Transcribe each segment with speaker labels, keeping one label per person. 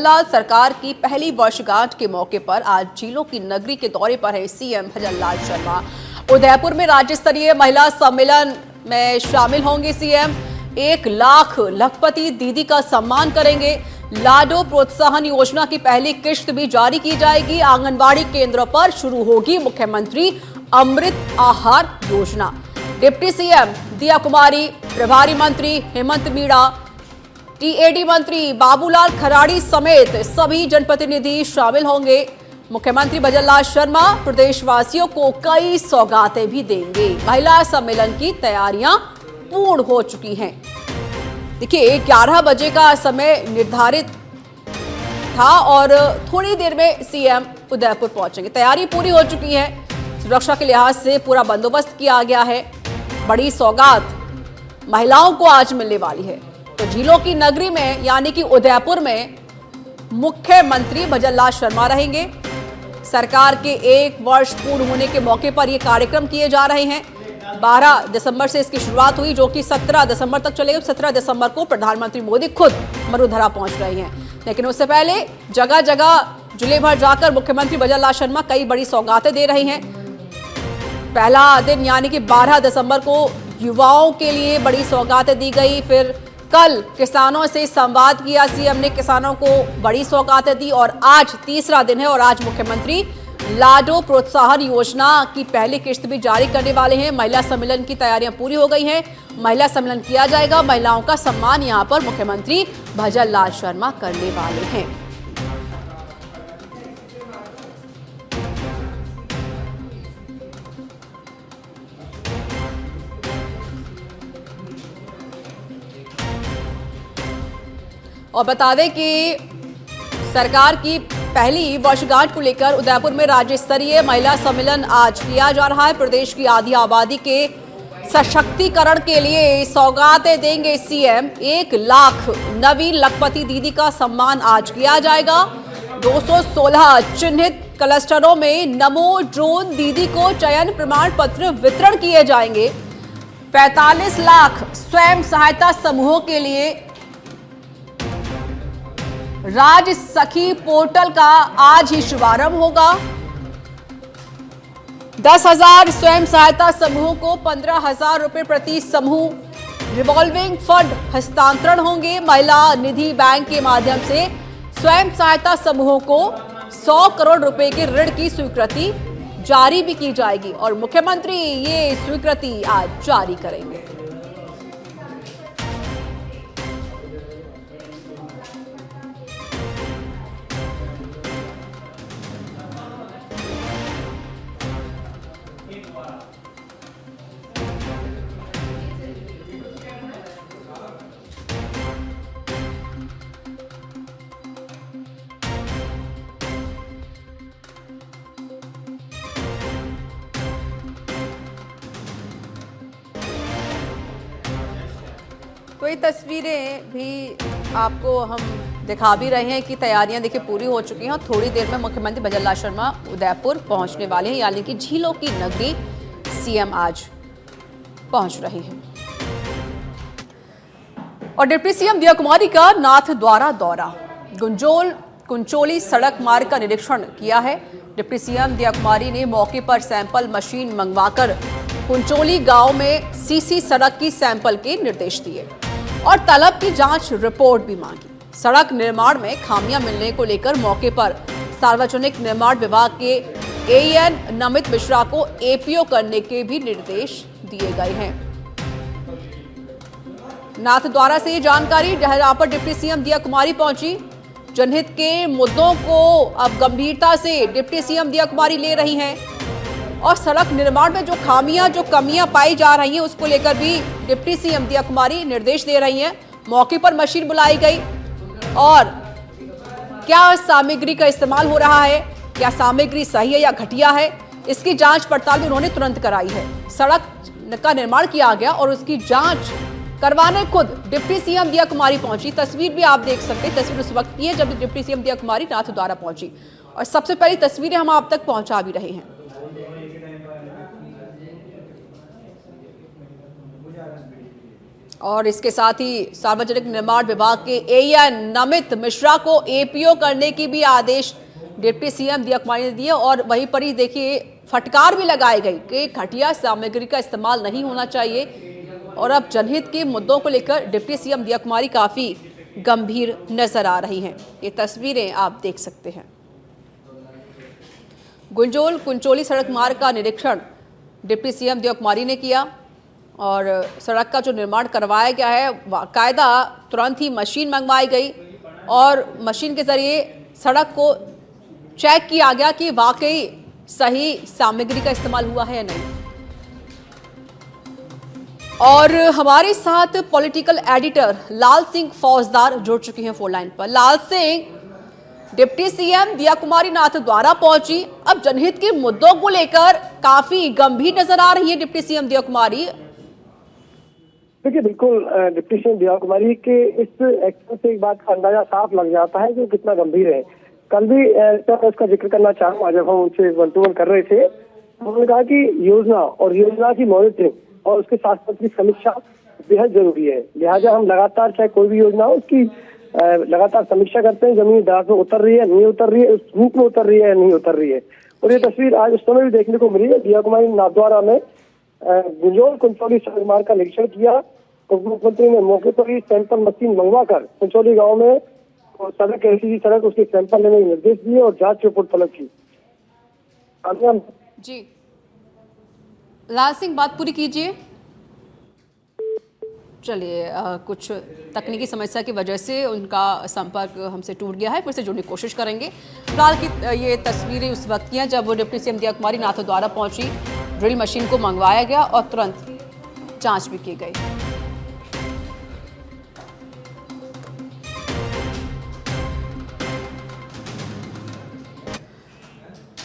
Speaker 1: लाल सरकार की पहली वर्षगांठ के मौके पर आज झीलों की नगरी के दौरे पर है सीएम भजन लाल शर्मा। उदयपुर में राज्य स्तरीय महिला सम्मेलन में शामिल होंगे सीएम। 1 लाख लखपति दीदी का सम्मान करेंगे। लाडो प्रोत्साहन योजना की पहली किश्त भी जारी की जाएगी। आंगनबाड़ी केंद्रों पर शुरू होगी मुख्यमंत्री अमृत आहार योजना। डिप्टी सीएम दिया कुमारी, प्रभारी मंत्री हेमंत मीणा, टीएडी मंत्री बाबूलाल खराड़ी समेत सभी जनप्रतिनिधि शामिल होंगे। मुख्यमंत्री भजन लाल शर्मा प्रदेशवासियों को कई सौगातें भी देंगे। महिला सम्मेलन की तैयारियां पूर्ण हो चुकी हैं। देखिए 11 बजे का समय निर्धारित था और थोड़ी देर में सीएम उदयपुर पहुंचेंगे। तैयारी पूरी हो चुकी है। सुरक्षा के लिहाज से पूरा बंदोबस्त किया गया है। बड़ी सौगात महिलाओं को आज मिलने वाली है। तो झीलों की नगरी में यानी कि उदयपुर में मुख्यमंत्री भजन लाल शर्मा रहेंगे। सरकार के 1 वर्ष पूर्ण होने के मौके पर ये कार्यक्रम किए जा रहे हैं। 12 दिसंबर से इसकी शुरुआत हुई जो कि 17 दिसंबर तक चलेगी। 17 दिसंबर को प्रधानमंत्री मोदी खुद मरुधरा पहुंच रहे हैं, लेकिन उससे पहले जगह जगह जिले भर जाकर मुख्यमंत्री भजन लाल शर्मा कई बड़ी सौगातें दे रहे हैं। पहला दिन यानी कि 12 दिसंबर को युवाओं के लिए बड़ी सौगातें दी गई। फिर कल किसानों से संवाद किया सीएम ने, किसानों को बड़ी सौगातें दी और आज तीसरा दिन है और आज मुख्यमंत्री लाडो प्रोत्साहन योजना की पहली किश्त भी जारी करने वाले हैं। महिला सम्मेलन की तैयारियां पूरी हो गई हैं। महिला सम्मेलन किया जाएगा। महिलाओं का सम्मान यहां पर मुख्यमंत्री भजन लाल शर्मा करने वाले हैं। और बता दें कि सरकार की पहली वर्षगांठ को लेकर उदयपुर में राज्य स्तरीय महिला सम्मेलन आज किया जा रहा है। प्रदेश की आधी आबादी के सशक्तिकरण के लिए सौगातें देंगे सीएम। 1 लाख नवी लखपति दीदी का सम्मान आज किया जाएगा। 216 चिन्हित क्लस्टरों में नमो ड्रोन दीदी को चयन प्रमाण पत्र वितरण किए जाएंगे। 45 लाख स्वयं सहायता समूहों के लिए राज सखी पोर्टल का आज ही शुभारंभ होगा। 10,000 स्वयं सहायता समूहों को 15,000 रुपए प्रति समूह रिवॉल्विंग फंड हस्तांतरण होंगे। महिला निधि बैंक के माध्यम से स्वयं सहायता समूहों को 100 करोड़ रुपए के ऋण की स्वीकृति जारी भी की जाएगी और मुख्यमंत्री ये स्वीकृति आज जारी करेंगे। तो ये तस्वीरें भी आपको हम दिखा भी रहे हैं कि तैयारियां देखिए पूरी हो चुकी हैं और थोड़ी देर में मुख्यमंत्री भजन लाल शर्मा उदयपुर पहुंचने वाले हैं, यानी कि झीलों की नगरी सीएम आज पहुंच रहे हैं। और डिप्टी सीएम दिया कुमारी का नाथद्वारा दौरा, कुंचोली सड़क मार्ग का निरीक्षण किया है। डिप्टी सीएम दिया कुमारी ने मौके पर सैंपल मशीन मंगवाकर कुंचोली गांव में सीसी सड़क की सैंपल के निर्देश दिए और तलब की जांच रिपोर्ट भी मांगी। सड़क निर्माण में खामियां मिलने को लेकर मौके पर सार्वजनिक निर्माण विभाग के एएन नमित मिश्रा को एपीओ करने के भी निर्देश दिए गए हैं। नाथद्वारा से जानकारी जहां पर डिप्टी सीएम दिया कुमारी पहुंची। जनहित के मुद्दों को अब गंभीरता से डिप्टी सीएम दिया कुमारी ले रही हैं और सड़क निर्माण में जो कमियां पाई जा रही हैं उसको लेकर भी डिप्टी सीएम दिया कुमारी निर्देश दे रही हैं। मौके पर मशीन बुलाई गई और क्या सामग्री का इस्तेमाल हो रहा है, क्या सामग्री सही है या घटिया है, इसकी जांच पड़ताल भी उन्होंने तुरंत कराई है। सड़क का निर्माण किया गया और उसकी जांच करवाने खुद डिप्टी सीएम दिया कुमारी पहुंची। तस्वीर भी आप देख सकते हैं। तस्वीर उस वक्त की है जब डिप्टी सीएम दिया कुमारी नाथद्वारा पहुंची और सबसे पहली तस्वीरें हम आप तक पहुंचा भी रहे हैं। और इसके साथ ही सार्वजनिक निर्माण विभाग के एईआई नमित मिश्रा को एपीओ करने की भी आदेश डिप्टी सीएम दिया कुमारी ने दिए। और वहीं पर ही देखिए फटकार भी लगाई गई कि घटिया सामग्री का इस्तेमाल नहीं होना चाहिए। और अब जनहित के मुद्दों को लेकर डिप्टी सीएम दिया कुमारी काफी गंभीर नजर आ रही हैं। ये तस्वीरें आप देख सकते हैं। गुंजोल कुंचोली सड़क मार्ग का निरीक्षण डिप्टी सीएम दिया कुमारी ने किया और सड़क का जो निर्माण करवाया गया है कायदा तुरंत ही मशीन मंगवाई गई और मशीन के जरिए सड़क को चेक किया गया कि वाकई सही सामग्री का इस्तेमाल हुआ है या नहीं। और हमारे साथ पॉलिटिकल एडिटर लाल सिंह फौजदार जुड़ चुके हैं फोन लाइन पर। लाल सिंह, डिप्टी सीएम दिया कुमारी नाथ द्वारा पहुंची, अब जनहित के मुद्दों को लेकर काफी गंभीर नजर आ रही है डिप्टी सीएम दिया कुमारी।
Speaker 2: देखिए बिल्कुल डिप्टी सीएम दिया कुमारी के इस एक्शन से एक बात का अंदाजा साफ लग जाता है कि वो कितना गंभीर है। कल भी उसका जिक्र करना चाहूंगा, जब हम उनसे 1-to-1 कर रहे थे उन्होंने कहा कि योजना और योजना की मॉनिटरिंग और उसके साथ साथ की समीक्षा बेहद जरूरी है। लिहाजा हम लगातार चाहे कोई भी योजना हो उसकी लगातार समीक्षा करते हैं, जमीन दांत में उतर रही है नहीं उतर रही है, उस रूप में उतर रही है नहीं उतर रही है। और ये तस्वीर आज उस समय भी देखने को मिली है। दिया कुमारी नाथद्वारा में गुंजोल कुंचोली सड़क मार्ग का निरीक्षण किया तो मुख्यमंत्री ने मौके पर ही सैंपल मशीन मंगवा कर कुंचोली गाँव में सड़क कैसी सड़क उसके सैंपल लेने के निर्देश दिए और जांच रिपोर्ट तलब की।
Speaker 1: जी लाल सिंह, बात पूरी कीजिए। चलिए कुछ तकनीकी समस्या की वजह से उनका संपर्क हमसे टूट गया है, फिर से जुड़ने की कोशिश करेंगे। फिलहाल की ये तस्वीरें उस वक्त की हैं जब डिप्टी सीएम दिया कुमारी नाथ द्वारा पहुंची, ड्रिल मशीन को मंगवाया गया और तुरंत जांच भी की गई।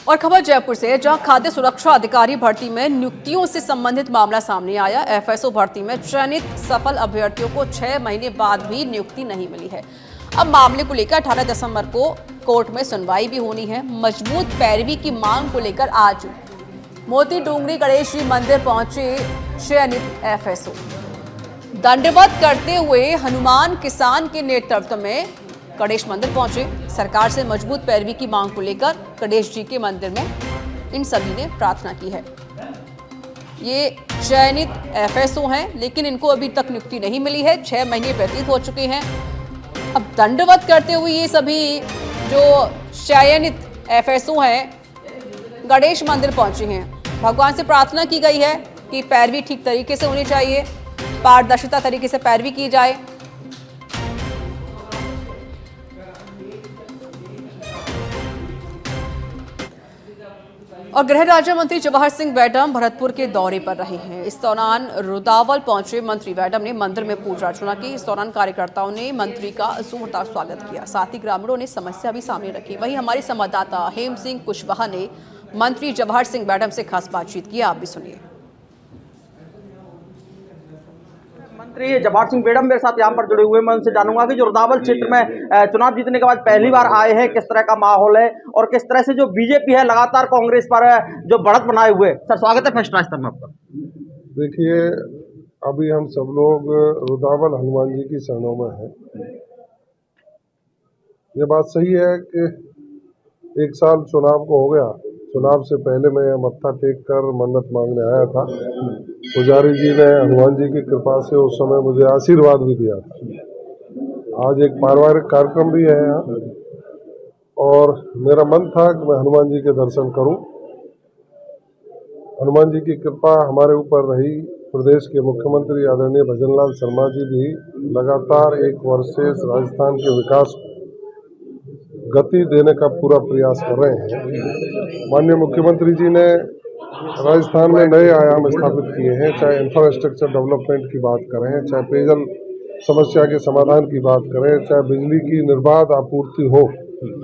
Speaker 1: और खबर जयपुर से, जहां खाद्य सुरक्षा अधिकारी भर्ती में नियुक्तियों से संबंधित मामला सामने आया। एफएसओ भर्ती में चयनित सफल अभ्यर्थियों को 6 महीने बाद भी नियुक्ति नहीं मिली है। अब मामले को लेकर 18 दिसंबर को कोर्ट में सुनवाई भी होनी है। मजबूत पैरवी की मांग को लेकर आज मोती डूंगरी गणेश जी मंदिर पहुंचे चयनित एफएसओ। दंडवत करते हुए हनुमान किसान के नेतृत्व में गणेश मंदिर पहुंचे। सरकार से मजबूत पैरवी की मांग को लेकर गणेश जी के मंदिर में इन सभी ने प्रार्थना की है। ये चयनित एफएसओ हैं, लेकिन इनको अभी तक नियुक्ति नहीं मिली है। 6 महीने व्यतीत हो चुके हैं। अब दंडवत करते हुए ये सभी जो चयनित एफएसओ हैं गणेश मंदिर पहुंचे हैं। भगवान से प्रार्थना की गई है कि पैरवी ठीक तरीके से होनी चाहिए, पारदर्शिता तरीके से पैरवी की जाए। और गृह राज्य मंत्री जवाहर सिंह बैडम भरतपुर के दौरे पर रहे हैं। इस दौरान रुदावल पहुंचे मंत्री बैडम ने मंदिर में पूजा अर्चना की। इस दौरान कार्यकर्ताओं ने मंत्री का जोरदार स्वागत किया, साथ ही ग्रामीणों ने समस्या भी सामने रखी। वहीं हमारे संवाददाता हेम सिंह कुशवाहा ने मंत्री जवाहर सिंह बैडम से खास बातचीत की, आप भी सुनिए।
Speaker 3: मंत्री जवाहर सिंह बैडम मेरे साथ यहाँ पर जुड़े हुए, मैं उनसे जानूंगा कि जो रुदावल क्षेत्र में चुनाव जीतने के बाद पहली बार आए हैं, किस तरह का माहौल है और किस तरह से जो बीजेपी है लगातार कांग्रेस पर जो बढ़त बनाए हुए। सर स्वागत है फर्स्ट रास्ते में आपका।
Speaker 4: देखिए अभी हम सब लोग रुदावल हनुमान जी की शरणों में हैं। ये बात सही है कि 1 साल चुनाव को हो गया। चुनाव से पहले मैं मत्था टेक कर मन्नत मांगने आया था। पुजारी जी ने हनुमान जी की कृपा से उस समय मुझे आशीर्वाद भी दिया था। आज एक पारिवारिक कार्यक्रम भी है यहाँ और मेरा मन था कि मैं हनुमान जी के दर्शन करूं। हनुमान जी की कृपा हमारे ऊपर रही। प्रदेश के मुख्यमंत्री आदरणीय भजनलाल शर्मा जी भी लगातार 1 वर्ष से राजस्थान के विकास गति देने का पूरा प्रयास कर रहे हैं। माननीय मुख्यमंत्री जी ने राजस्थान में नए आयाम स्थापित किए हैं, चाहे इंफ्रास्ट्रक्चर डेवलपमेंट की बात करें, चाहे पेयजल समस्या के समाधान की बात करें, चाहे बिजली की निर्बाध आपूर्ति हो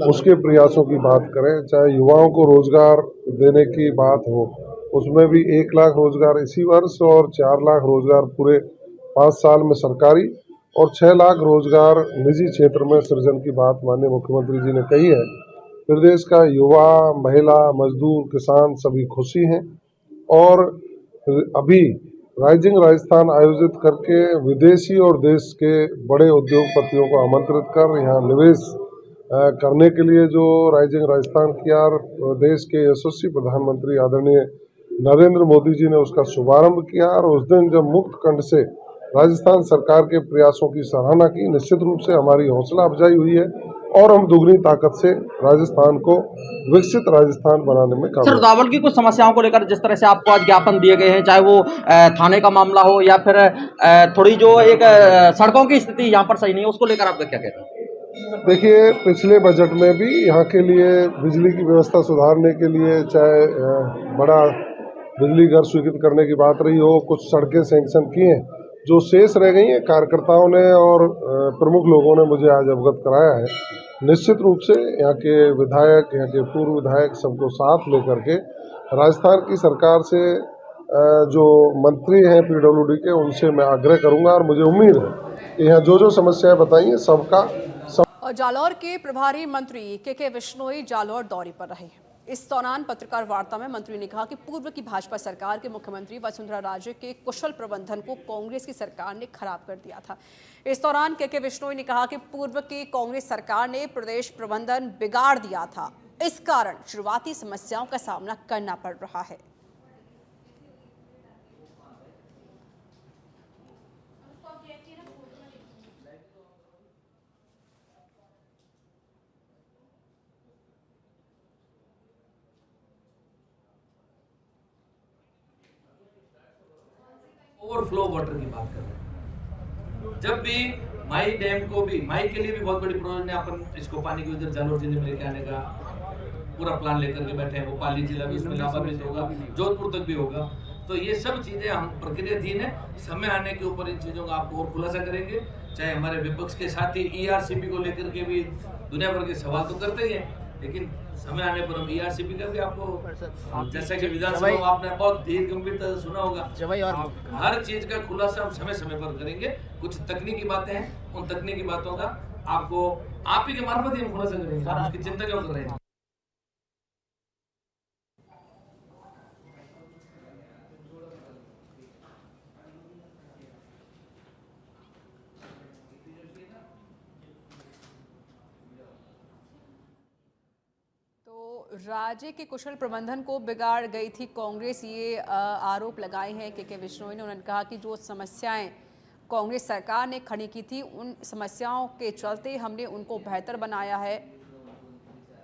Speaker 4: उसके प्रयासों की बात करें, चाहे युवाओं को रोजगार देने की बात हो, उसमें भी 1 लाख रोजगार इसी वर्ष और 4 लाख रोजगार पूरे 5 साल में सरकारी और 6 लाख रोजगार निजी क्षेत्र में सृजन की बात माननीय मुख्यमंत्री जी ने कही है। प्रदेश का युवा, महिला, मजदूर, किसान सभी खुशी हैं और अभी राइजिंग राजस्थान आयोजित करके विदेशी और देश के बड़े उद्योगपतियों को आमंत्रित कर यहाँ निवेश करने के लिए जो राइजिंग राजस्थान किया, देश के यशस्वी प्रधानमंत्री आदरणीय नरेंद्र मोदी जी ने उसका शुभारंभ किया और उस दिन जब मुक्त कंठ से राजस्थान सरकार के प्रयासों की सराहना की, निश्चित रूप से हमारी हौसला अफजाई हुई है और हम दुगनी ताकत से राजस्थान को विकसित राजस्थान बनाने में
Speaker 3: सर,
Speaker 4: कामयाब।
Speaker 3: रुद्रावल की कुछ समस्याओं को लेकर जिस तरह से आपको आज ज्ञापन दिए गए हैं, चाहे वो थाने का मामला हो या फिर थोड़ी जो एक सड़कों की स्थिति यहाँ पर सही नहीं है, उसको लेकर आपका क्या कहना है?
Speaker 4: देखिए, पिछले बजट में भी यहाँ के लिए बिजली की व्यवस्था सुधारने के लिए चाहे बड़ा बिजली घर स्वीकृत करने की बात रही हो, कुछ सड़कें सैंक्शन की हैं, जो शेष रह गई हैं कार्यकर्ताओं ने और प्रमुख लोगों ने मुझे आज अवगत कराया है। निश्चित रूप से यहाँ के विधायक, यहाँ के पूर्व विधायक सबको साथ लेकर के राजस्थान की सरकार से जो मंत्री हैं PWD के, उनसे मैं आग्रह करूँगा और मुझे उम्मीद है कि यहाँ जो समस्याएं बताई हैं सबका।
Speaker 1: और जालौर के प्रभारी मंत्री के विश्नोई जालौर दौरे पर रहे। इस दौरान पत्रकार वार्ता में मंत्री ने कहा कि पूर्व की भाजपा सरकार के मुख्यमंत्री वसुंधरा राजे के कुशल प्रबंधन को कांग्रेस की सरकार ने खराब कर दिया था। इस दौरान के विश्नोई ने कहा कि पूर्व की कांग्रेस सरकार ने प्रदेश प्रबंधन बिगाड़ दिया था, इस कारण शुरुआती समस्याओं का सामना करना पड़ रहा है।
Speaker 5: ओवरफ्लो वाटर की बात कर रहे हैं। जब भी माई डैम को भी, माई के लिए भी बहुत बड़ी प्रॉब्लम है, अपन इसको पानी को इधर जालौर जिले में लेके आने का पूरा प्लान लेकर के बैठे हैं। वो पाली जिला भी इसमें लाभान्वित होगा, जोधपुर तक भी होगा। तो ये सब चीजें हम प्रक्रियाधीन है, समय आने के ऊपर इन चीजों का आपको और खुलासा करेंगे। चाहे हमारे विपक्ष के साथी ERCP को लेकर के भी दुनिया भर के सवाल तो करते ही हैं, लेकिन समय आने पर हम ERCP का भी आपको, जैसा कि विधानसभा में आपने बहुत धीर गंभीरता से सुना होगा, हर चीज का खुलासा हम समय समय पर करेंगे। कुछ तकनीकी बातें हैं, उन तकनीकी बातों का आपको आप ही के मार्फत ही हम खुलासा करेंगे। आप उसकी चिंता क्यों कर रहे हैं?
Speaker 1: राज्य के कुशल प्रबंधन को बिगाड़ गई थी कांग्रेस, ये आरोप लगाए हैं के विश्नोई ने। उन्होंने कहा कि जो समस्याएं कांग्रेस सरकार ने खड़ी की थी, उन समस्याओं के चलते हमने उनको बेहतर बनाया है।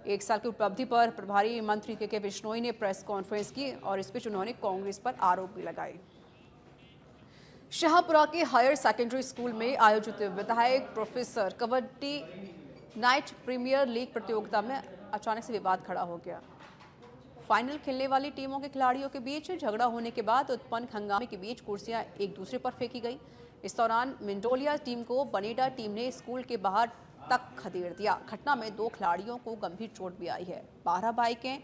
Speaker 1: एक साल की उपलब्धि पर प्रभारी मंत्री के विश्नोई ने प्रेस कॉन्फ्रेंस की और इस बीच उन्होंने कांग्रेस पर आरोप भी लगाए। शाहपुरा के हायर सेकेंडरी स्कूल में आयोजित विधायक professor kabaddi night premier league प्रतियोगिता में अचानक से विवाद खड़ा हो गया। फाइनल खेलने वाली टीमों के खिलाड़ियों के बीच झगड़ा होने के बाद उत्पन्न हंगामे के बीच कुर्सियां एक दूसरे पर फेंकी गई। इस दौरान मिंडोलिया टीम को बनेडा टीम ने स्कूल के बाहर तक खदेड़ दिया। घटना में 2 खिलाड़ियों को गंभीर चोट भी आई है। 12 बाइकें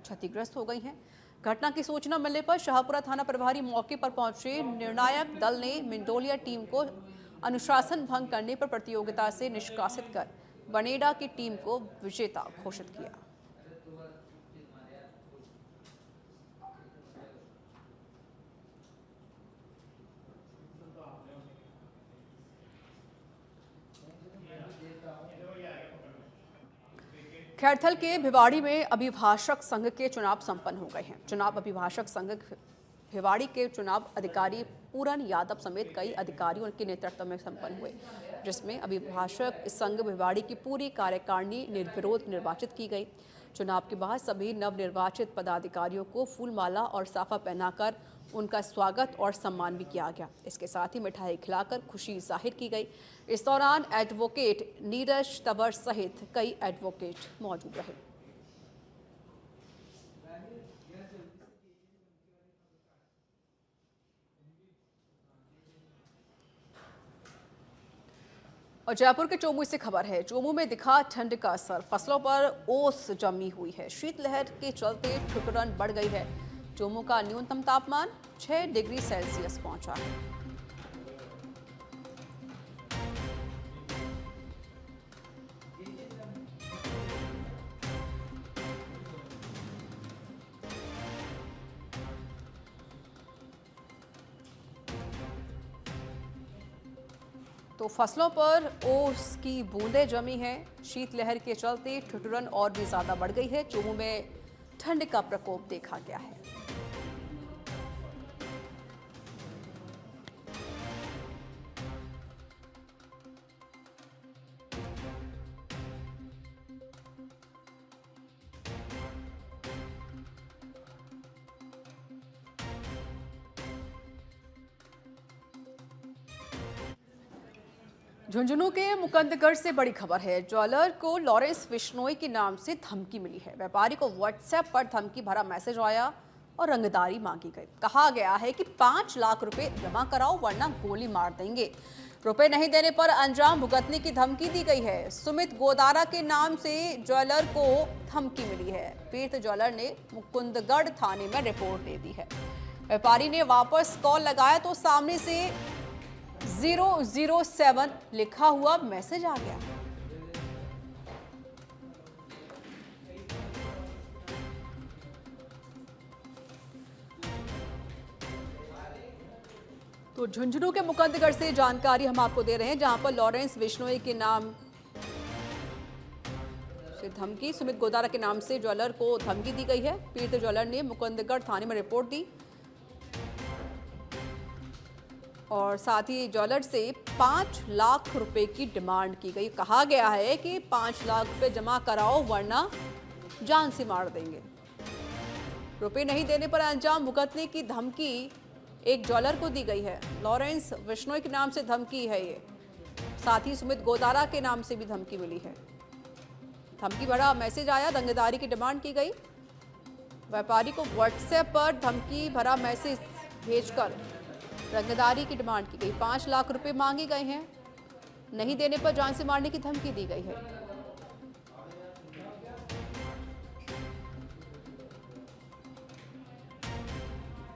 Speaker 1: क्षतिग्रस्त हो गई हैं। घटना की सूचना मिलने पर शाहपुरा थाना प्रभारी मौके पर पहुंचे। निर्णायक दल ने मिंडोलिया टीम को अनुशासन भंग करने पर प्रतियोगिता से निष्कासित कर बनेडा की टीम को विजेता घोषित किया। खैरथल के भिवाड़ी में अभिभाषक संघ के चुनाव संपन्न हो गए हैं। चुनाव अभिभाषक संघ भिवाड़ी के चुनाव अधिकारी पूरन यादव समेत कई अधिकारियों के नेतृत्व में संपन्न हुए, जिसमें अभिभाषक संघ भिवाड़ी की पूरी कार्यकारिणी निर्विरोध निर्वाचित की गई। चुनाव के बाद सभी नवनिर्वाचित पदाधिकारियों को फूलमाला और साफा पहनाकर उनका स्वागत और सम्मान भी किया गया। इसके साथ ही मिठाई खिलाकर खुशी जाहिर की गई। इस दौरान एडवोकेट नीरज तंवर सहित कई एडवोकेट मौजूद रहे। और जयपुर के चोमू से खबर है। चोमू में दिखा ठंड का असर, फसलों पर ओस जमी हुई है। शीतलहर के चलते ठिठुरन बढ़ गई है। चोमू का न्यूनतम तापमान 6 डिग्री सेल्सियस पहुंचा है। तो फसलों पर ओस की बूंदें जमी हैं। शीतलहर के चलते ठिठुरन और भी ज्यादा बढ़ गई है। चूरू में ठंड का प्रकोप देखा गया है। झुंझुनू के मुकंदगढ़ से बड़ी खबर है। ज्वेलर को लॉरेंस बिश्नोई के नाम से धमकी मिली है। व्यापारी को व्हाट्सएप पर धमकी भरा मैसेज आया और रंगदारी मांगी गई। कहा गया है कि 5 लाख रुपए जमा कराओ वरना गोली मार देंगे। रुपए नहीं देने पर अंजाम भुगतने की धमकी दी गई है। सुमित गोदारा के नाम से ज्वेलर को धमकी मिली है। पीड़ित ज्वेलर ने मुकुंदगढ़ थाने में रिपोर्ट दे दी है। व्यापारी ने वापस कॉल लगाया तो सामने से 007 लिखा हुआ मैसेज आ गया। तो झुंझुनू के मुकंदगढ़ से जानकारी हम आपको दे रहे हैं, जहां पर लॉरेंस बिश्नोई के नाम से धमकी, सुमित गोदारा के नाम से ज्वेलर को धमकी दी गई है। पीड़ित ज्वेलर ने मुकंदगढ़ थाने में रिपोर्ट दी और साथ ही ज्वेलर से 5 लाख रुपए की डिमांड की गई। कहा गया है कि 5 लाख रुपए जमा कराओ वरना जान से मार देंगे। रुपए नहीं देने पर अंजाम भुगतने की धमकी एक ज्वेलर को दी गई है। लॉरेंस बिश्नोई के नाम से धमकी है ये। साथ ही सुमित गोदारा के नाम से भी धमकी मिली है। धमकी भरा मैसेज आया, रंगदारी की डिमांड की गई। व्यापारी को व्हाट्सएप पर धमकी भरा मैसेज भेजकर रंगदारी की डिमांड की गई। 5 लाख रुपए मांगे गए हैं। नहीं देने पर जान से मारने की धमकी दी गई है।